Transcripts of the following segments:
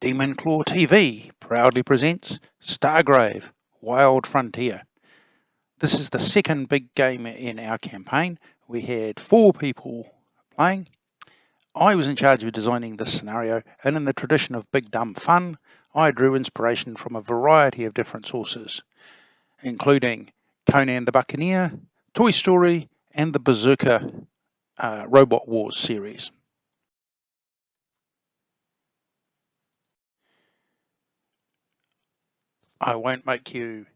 Demon Claw TV proudly presents Stargrave, Wild Frontier. This is the second big game in our campaign. We had 4 people playing. I was in charge of designing this scenario, and in the tradition of big dumb fun, I drew inspiration from a variety of different sources, including Conan the Buccaneer, Toy Story, and the Berserker Robot Wars series. I won't make you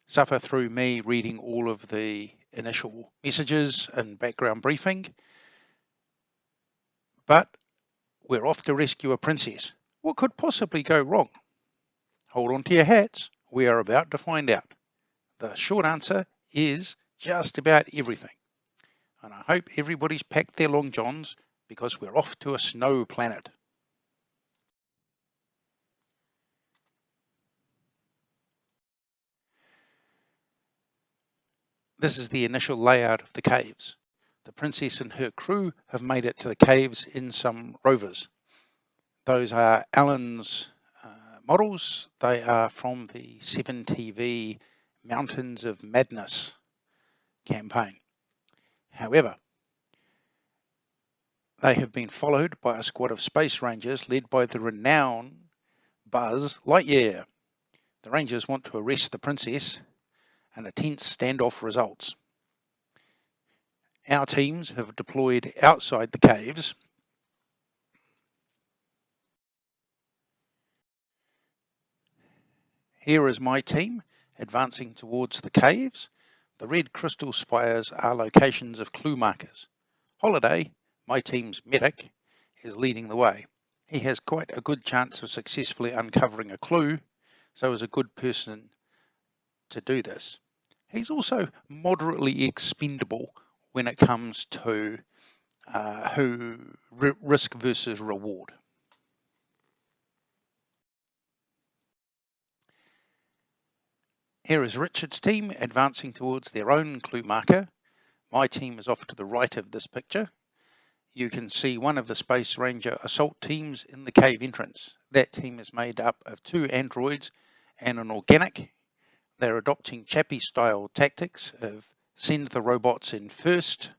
suffer through me reading all of the initial messages and background briefing, but we're off to rescue a princess. What could possibly go wrong? Hold on to your hats, we are about to find out. The short answer is just about everything. And I hope everybody's packed their long johns because we're off to a snow planet. This is the initial layout of the caves. The princess and her crew have made it to the caves in some rovers. Those are Alan's models. They are from the 7TV Mountains of Madness campaign. However, they have been followed by a squad of space rangers led by the renowned Buzz Lightyear. The rangers want to arrest the princess, and a tense standoff results. Our teams have deployed outside the caves. Here is my team advancing towards the caves. The red crystal spires are locations of clue markers. Holiday, my team's medic, is leading the way. He has quite a good chance of successfully uncovering a clue, so is a good person to do this. He's also moderately expendable when it comes to risk versus reward. Here is Richard's team advancing towards their own clue marker. My team is off to the right of this picture. You can see one of the Space Ranger assault teams in the cave entrance. That team is made up of 2 androids and an organic. They're adopting Chappie-style tactics of send the robots in first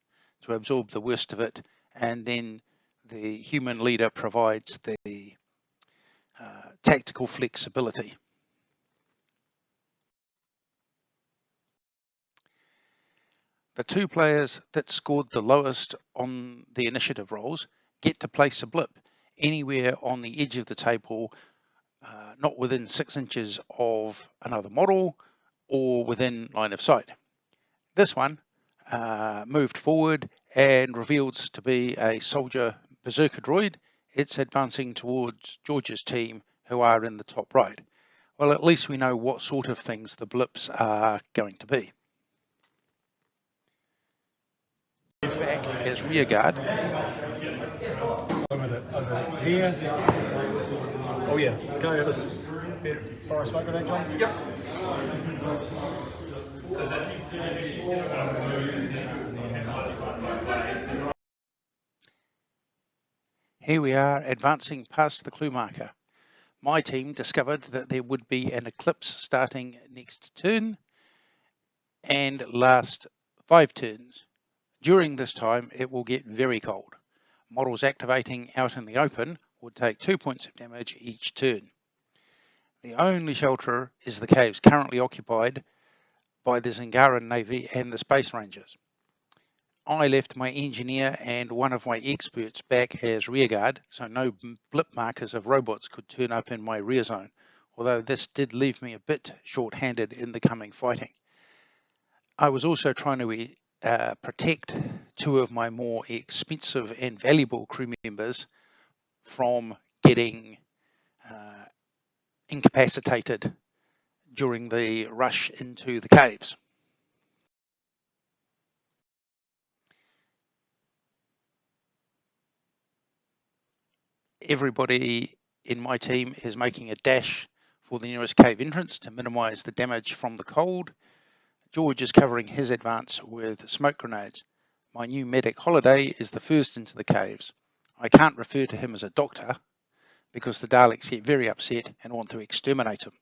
to absorb the worst of it, and then the human leader provides the tactical flexibility. The 2 players that scored the lowest on the initiative rolls get to place a blip anywhere on the edge of the table, not within 6 inches of another model or within line of sight. This one moved forward and reveals to be a soldier berserker droid. It's advancing towards George's team, who are in the top right. Well, at least we know what sort of things the blips are going to be. Back as rear guard. Over here. Oh yeah, can I have this bit fire smoke on that, John? Yep. Here we are advancing past the clue marker. My team discovered that there would be an eclipse starting next turn and last 5 turns. During this time, it will get very cold. Models activating out in the open would take 2 points of damage each turn. The only shelter is the caves currently occupied by the Zingaran Navy and the Space Rangers. I left my engineer and one of my experts back as rearguard, so no blip markers of robots could turn up in my rear zone, although this did leave me a bit short-handed in the coming fighting. I was also trying to protect 2 of my more expensive and valuable crew members from getting incapacitated during the rush into the caves. Everybody in my team is making a dash for the nearest cave entrance to minimize the damage from the cold. George is covering his advance with smoke grenades. My new medic Holiday is the first into the caves. I can't refer to him as a doctor, because the Daleks get very upset and want to exterminate him.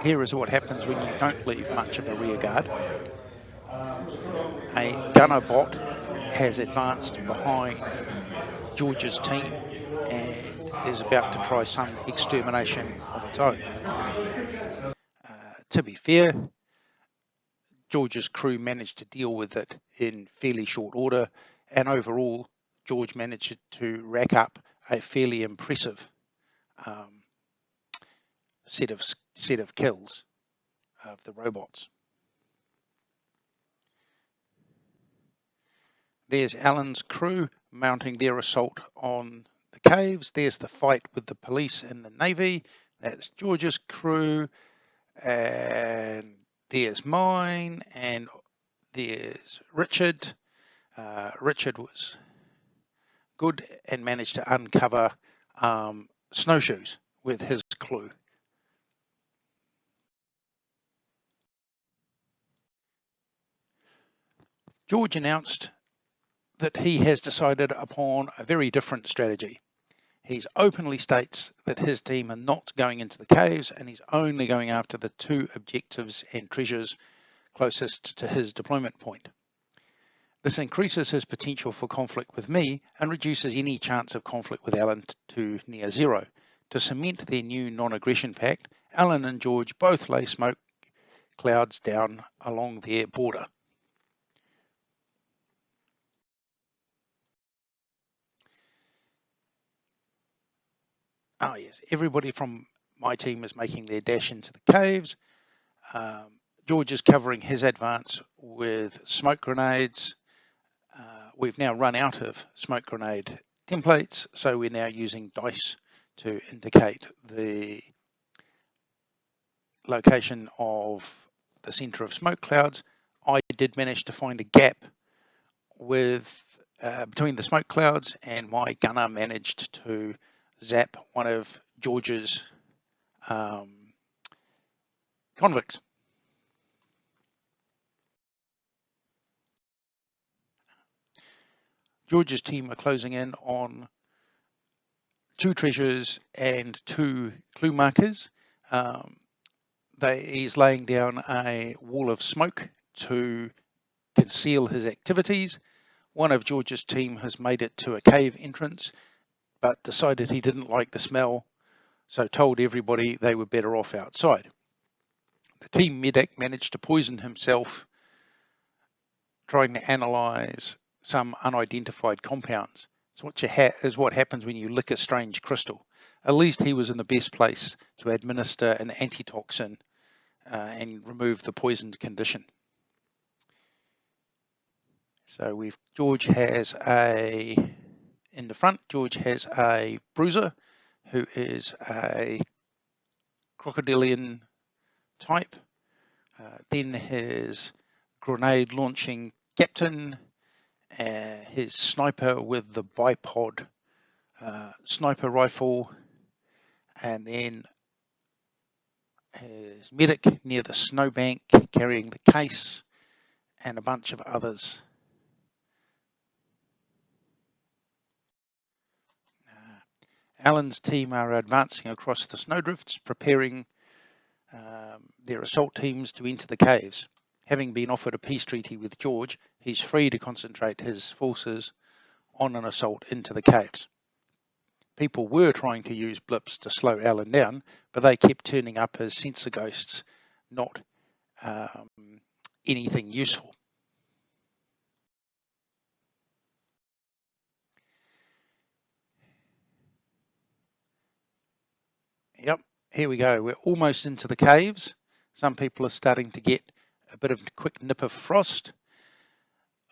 Here is what happens when you don't leave much of a rear guard. A gunner bot has advanced behind George's team and is about to try some extermination of its own. To be fair, George's crew managed to deal with it in fairly short order, and overall George managed to rack up a fairly impressive set of kills of the robots. There's Alan's crew mounting their assault on the caves. There's the fight with the police and the navy. That's George's crew, and there's mine, and there's Richard. Richard was good and managed to uncover snowshoes with his crew. George announced that he has decided upon a very different strategy. He openly states that his team are not going into the caves, and he's only going after the 2 objectives and treasures closest to his deployment point. This increases his potential for conflict with me and reduces any chance of conflict with Alan to near zero. To cement their new non-aggression pact, Alan and George both lay smoke clouds down along their border. Oh yes, everybody from my team is making their dash into the caves. George is covering his advance with smoke grenades. We've now run out of smoke grenade templates, so we're now using dice to indicate the location of the center of smoke clouds. I did manage to find a gap between the smoke clouds, and my gunner managed to zap one of George's convicts. George's team are closing in on 2 treasures and 2 clue markers. He's laying down a wall of smoke to conceal his activities. One of George's team has made it to a cave entrance, but decided he didn't like the smell, so told everybody they were better off outside. The team medic managed to poison himself trying to analyze some unidentified compounds. It's what happens when you lick a strange crystal. At least he was in the best place to administer an antitoxin and remove the poisoned condition. So George has in the front, George has a bruiser who is a crocodilian type. Then his grenade launching captain, his sniper with the bipod sniper rifle, and then his medic near the snowbank carrying the case, and a bunch of others. Alan's team are advancing across the snowdrifts, preparing their assault teams to enter the caves. Having been offered a peace treaty with George, he's free to concentrate his forces on an assault into the caves. People were trying to use blips to slow Alan down, but they kept turning up as sensor ghosts, not anything useful. Yep, here we go. We're almost into the caves. Some people are starting to get a bit of a quick nip of frost.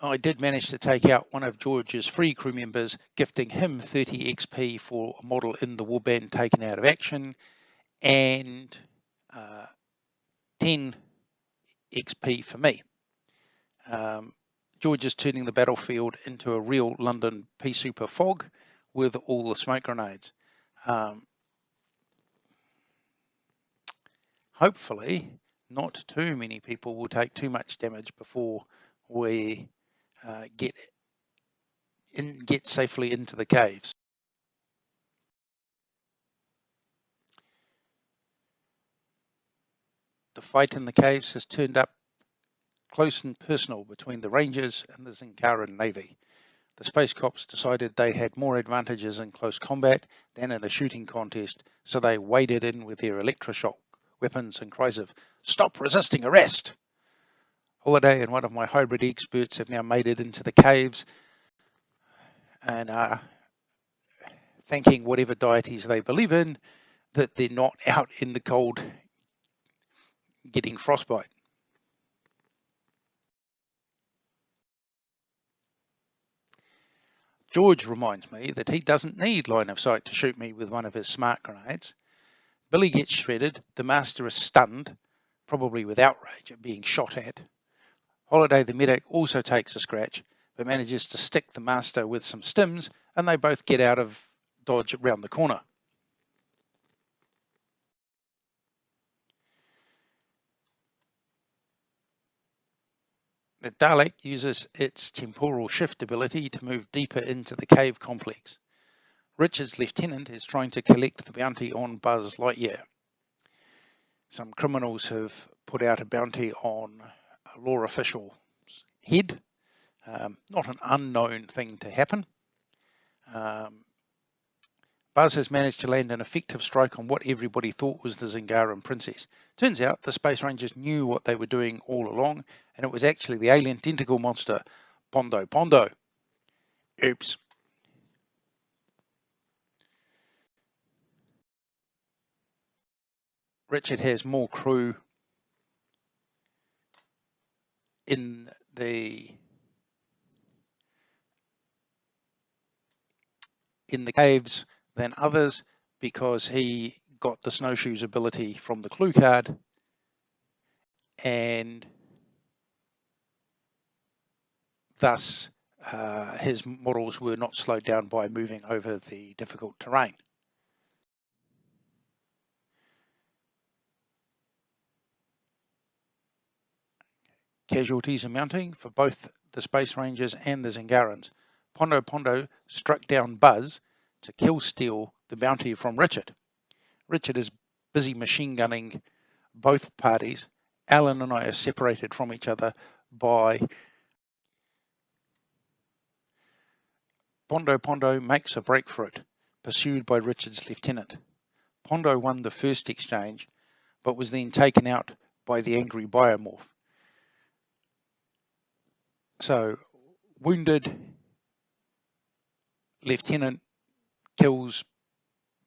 I did manage to take out one of George's free crew members, gifting him 30 XP for a model in the warband taken out of action, and 10 XP for me. George is turning the battlefield into a real London pea super fog with all the smoke grenades. Hopefully not too many people will take too much damage before we get safely into the caves. The fight in the caves has turned up close and personal between the Rangers and the Zinkaran Navy. The Space Cops decided they had more advantages in close combat than in a shooting contest, so they waded in with their electroshock weapons and cries of, "Stop resisting arrest!" Holiday and one of my hybrid experts have now made it into the caves and are thanking whatever deities they believe in that they're not out in the cold getting frostbite. George reminds me that he doesn't need line of sight to shoot me with one of his smart grenades. Billy gets shredded, the master is stunned, probably with outrage at being shot at. Holiday the medic also takes a scratch, but manages to stick the master with some stims, and they both get out of dodge around the corner. The Dalek uses its temporal shift ability to move deeper into the cave complex. Richard's lieutenant is trying to collect the bounty on Buzz Lightyear. Some criminals have put out a bounty on a law official's head. Not an unknown thing to happen. Buzz has managed to land an effective strike on what everybody thought was the Zingaran princess. Turns out the Space Rangers knew what they were doing all along, and it was actually the alien tentacle monster, Pondo Pondo. Oops. Richard has more crew in the caves than others because he got the snowshoes ability from the clue card, and thus his models were not slowed down by moving over the difficult terrain. Casualties are mounting for both the Space Rangers and the Zingarans. Pondo Pondo struck down Buzz to kill steal the bounty from Richard. Richard is busy machine gunning both parties. Alan and I are separated from each other by Pondo Pondo makes a break for it, pursued by Richard's lieutenant. Pondo won the first exchange, but was then taken out by the angry biomorph. So, wounded lieutenant kills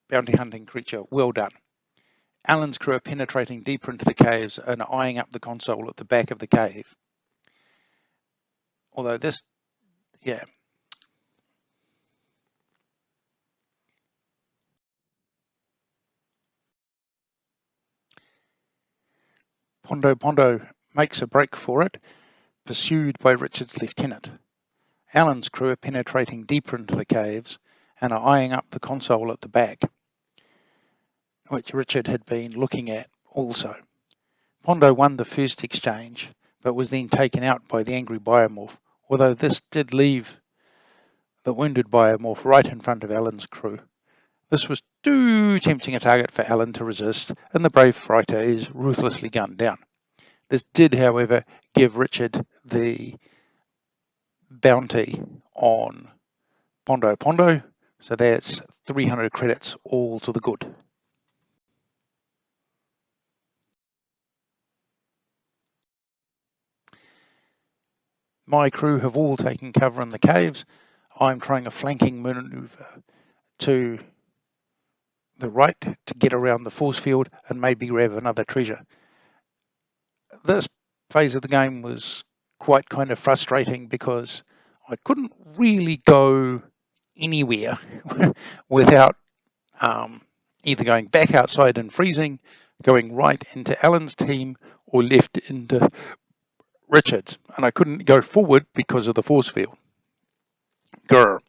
bounty hunting creature. Well done. Alan's crew are penetrating deeper into the caves and eyeing up the console at the back of the cave. Although this, yeah. Pondo Pondo makes a break for it, pursued by Richard's lieutenant. Alan's crew are penetrating deeper into the caves and are eyeing up the console at the back, which Richard had been looking at also. Pondo won the first exchange, but was then taken out by the angry biomorph, although this did leave the wounded biomorph right in front of Alan's crew. This was too tempting a target for Alan to resist, and the brave fighter is ruthlessly gunned down. This did, however, give Richard the bounty on Pondo Pondo, so that's 300 credits all to the good. My crew have all taken cover in the caves. I'm trying a flanking maneuver to the right to get around the force field and maybe grab another treasure. This phase of the game was quite kind of frustrating because I couldn't really go anywhere without either going back outside and freezing, going right into Alan's team, or left into Richard's, and I couldn't go forward because of the force field. Grr.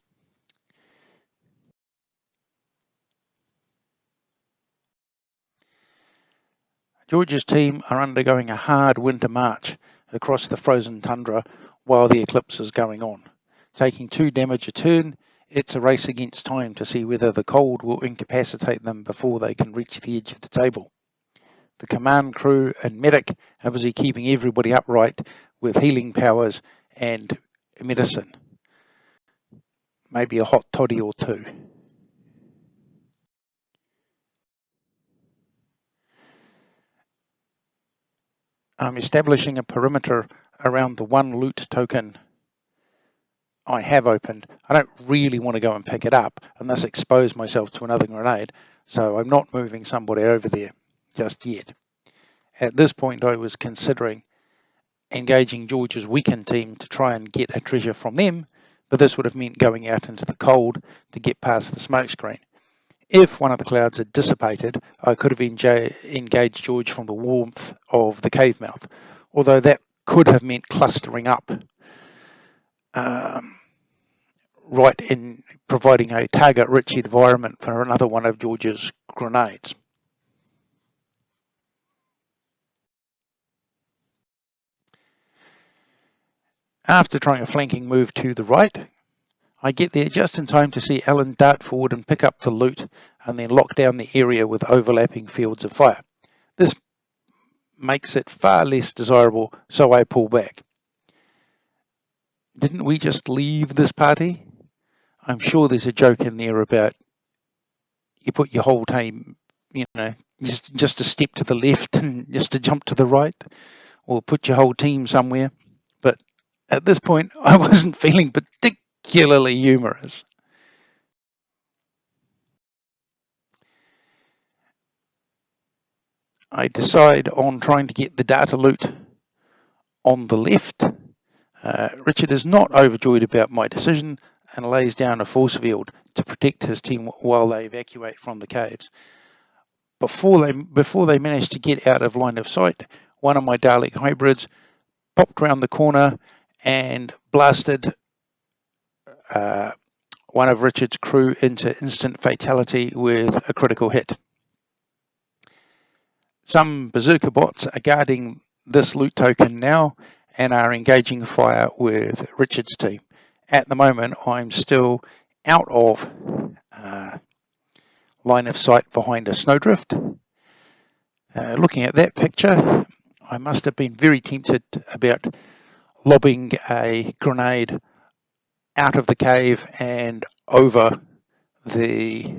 George's team are undergoing a hard winter march across the frozen tundra while the eclipse is going on. Taking 2 damage a turn, it's a race against time to see whether the cold will incapacitate them before they can reach the edge of the table. The command crew and medic are busy keeping everybody upright with healing powers and medicine. Maybe a hot toddy or two. I'm establishing a perimeter around the 1 loot token I have opened. I don't really want to go and pick it up and thus expose myself to another grenade, so I'm not moving somebody over there just yet. At this point, I was considering engaging George's weakened team to try and get a treasure from them, but this would have meant going out into the cold to get past the smoke screen. If one of the clouds had dissipated, I could have engaged George from the warmth of the cave mouth, although that could have meant clustering up right in providing a target-rich environment for another one of George's grenades. After trying a flanking move to the right, I get there just in time to see Alan dart forward and pick up the loot and then lock down the area with overlapping fields of fire. This makes it far less desirable, so I pull back. Didn't we just leave this party? I'm sure there's a joke in there about you put your whole team, just a step to the left and just a jump to the right, or put your whole team somewhere. But at this point, I wasn't feeling particularly humorous. I decide on trying to get the data loot on the left. Richard is not overjoyed about my decision and lays down a force field to protect his team while they evacuate from the caves. Before they manage to get out of line of sight, one of my Dalek hybrids popped round the corner and blasted one of Richard's crew into instant fatality with a critical hit. Some berserker bots are guarding this loot token now and are engaging fire with Richard's team. At the moment, I'm still out of line of sight behind a snowdrift. Looking at that picture, I must have been very tempted about lobbing a grenade out of the cave and over the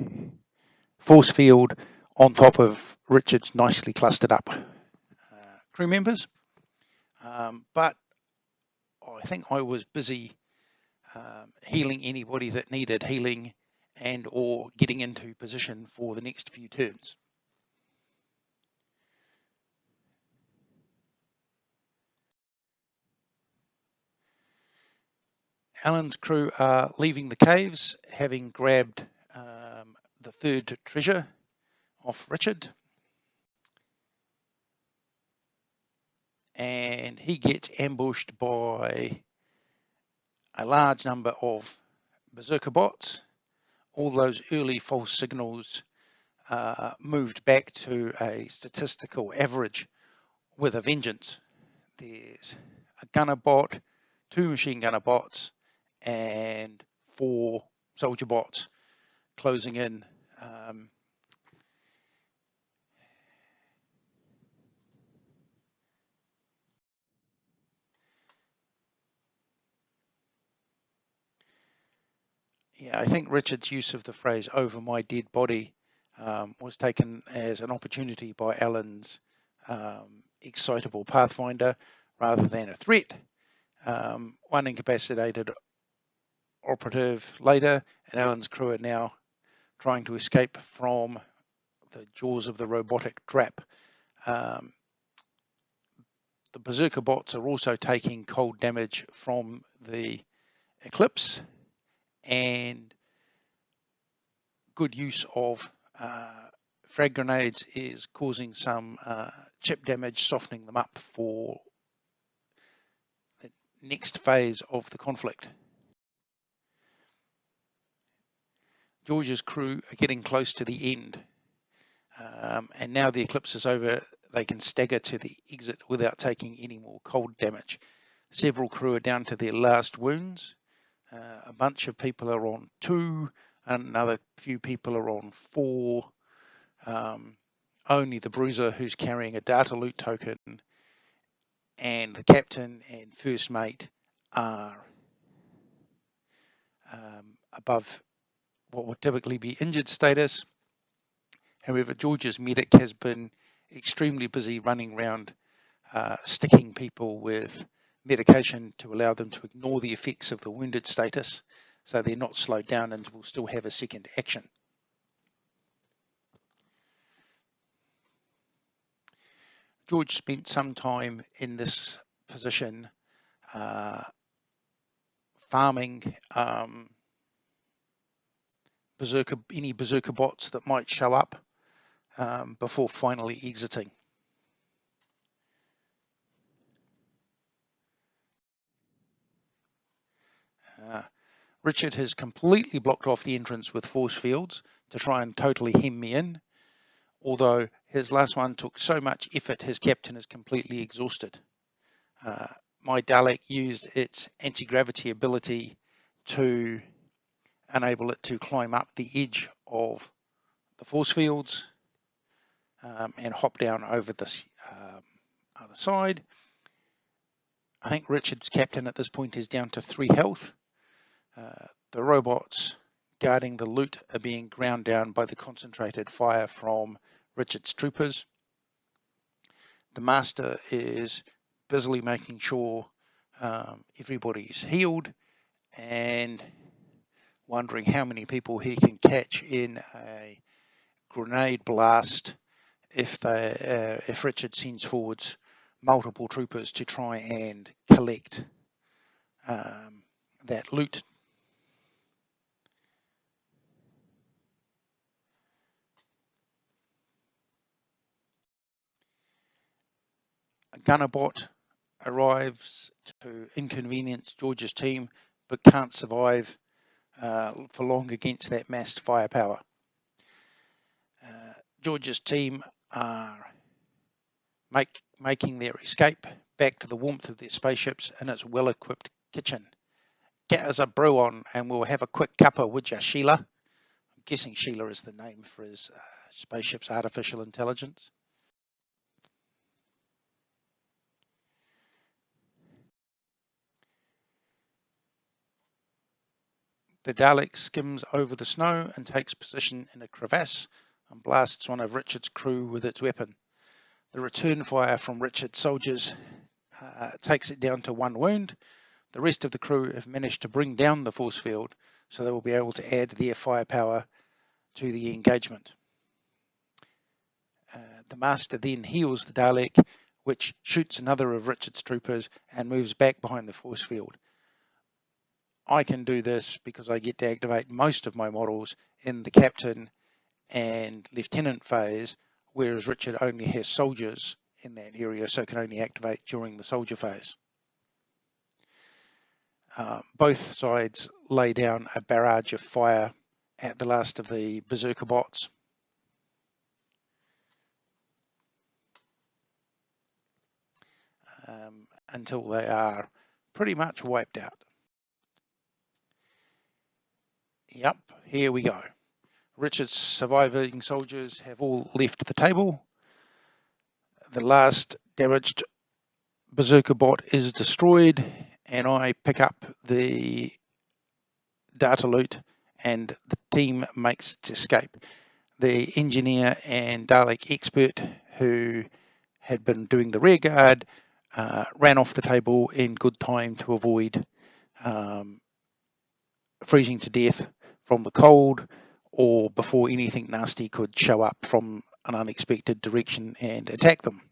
force field on top of Richard's nicely clustered up crew members. But I think I was busy healing anybody that needed healing and or getting into position for the next few turns. Alan's crew are leaving the caves, having grabbed the 3rd treasure off Richard. And he gets ambushed by a large number of berserker bots. All those early false signals moved back to a statistical average with a vengeance. There's a gunner bot, 2 machine gunner bots, and 4 soldier bots closing in. Yeah, I think Richard's use of the phrase "over my dead body" was taken as an opportunity by Alan's excitable Pathfinder rather than a threat. One incapacitated operative later, and Alan's crew are now trying to escape from the jaws of the robotic trap. The berserker bots are also taking cold damage from the eclipse, and good use of frag grenades is causing some chip damage, softening them up for the next phase of the conflict. George's crew are getting close to the end, and now the eclipse is over they can stagger to the exit without taking any more cold damage. Several crew are down to their last wounds. A bunch of people are on 2, and another few people are on 4. Only the bruiser, who's carrying a data loot token, and the captain and first mate are above what would typically be injured status. However, George's medic has been extremely busy running around sticking people with medication to allow them to ignore the effects of the wounded status, so they're not slowed down and will still have a second action. George spent some time in this position farming any berserker bots that might show up before finally exiting. Richard has completely blocked off the entrance with force fields to try and totally hem me in, although his last one took so much effort his captain is completely exhausted. My Dalek used its anti-gravity ability to enable it to climb up the edge of the force fields and hop down over this other side. I think Richard's captain at this point is down to 3 health. The robots guarding the loot are being ground down by the concentrated fire from Richard's troopers. The master is busily making sure everybody's healed and wondering how many people he can catch in a grenade blast if Richard sends forwards multiple troopers to try and collect that loot. A gunner bot arrives to inconvenience George's team, but can't survive for long against that massed firepower. George's team are making their escape back to the warmth of their spaceships in its well-equipped kitchen. Get us a brew on and we'll have a quick cuppa, would ya, Sheila? I'm guessing Sheila is the name for his spaceship's artificial intelligence. The Dalek skims over the snow and takes position in a crevasse and blasts one of Richard's crew with its weapon. The return fire from Richard's soldiers takes it down to 1 wound. The rest of the crew have managed to bring down the force field, so they will be able to add their firepower to the engagement. The master then heals the Dalek, which shoots another of Richard's troopers and moves back behind the force field. I can do this because I get to activate most of my models in the captain and lieutenant phase, whereas Richard only has soldiers in that area, so can only activate during the soldier phase. Both sides lay down a barrage of fire at the last of the berserker bots. Until they are pretty much wiped out. Yep, here we go. Richard's surviving soldiers have all left the table. The last damaged berserker bot is destroyed, and I pick up the data loot and the team makes its escape. The engineer and Dalek expert who had been doing the rear guard ran off the table in good time to avoid freezing to death from the cold or before anything nasty could show up from an unexpected direction and attack them.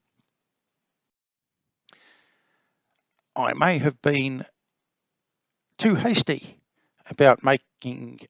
I may have been too hasty about making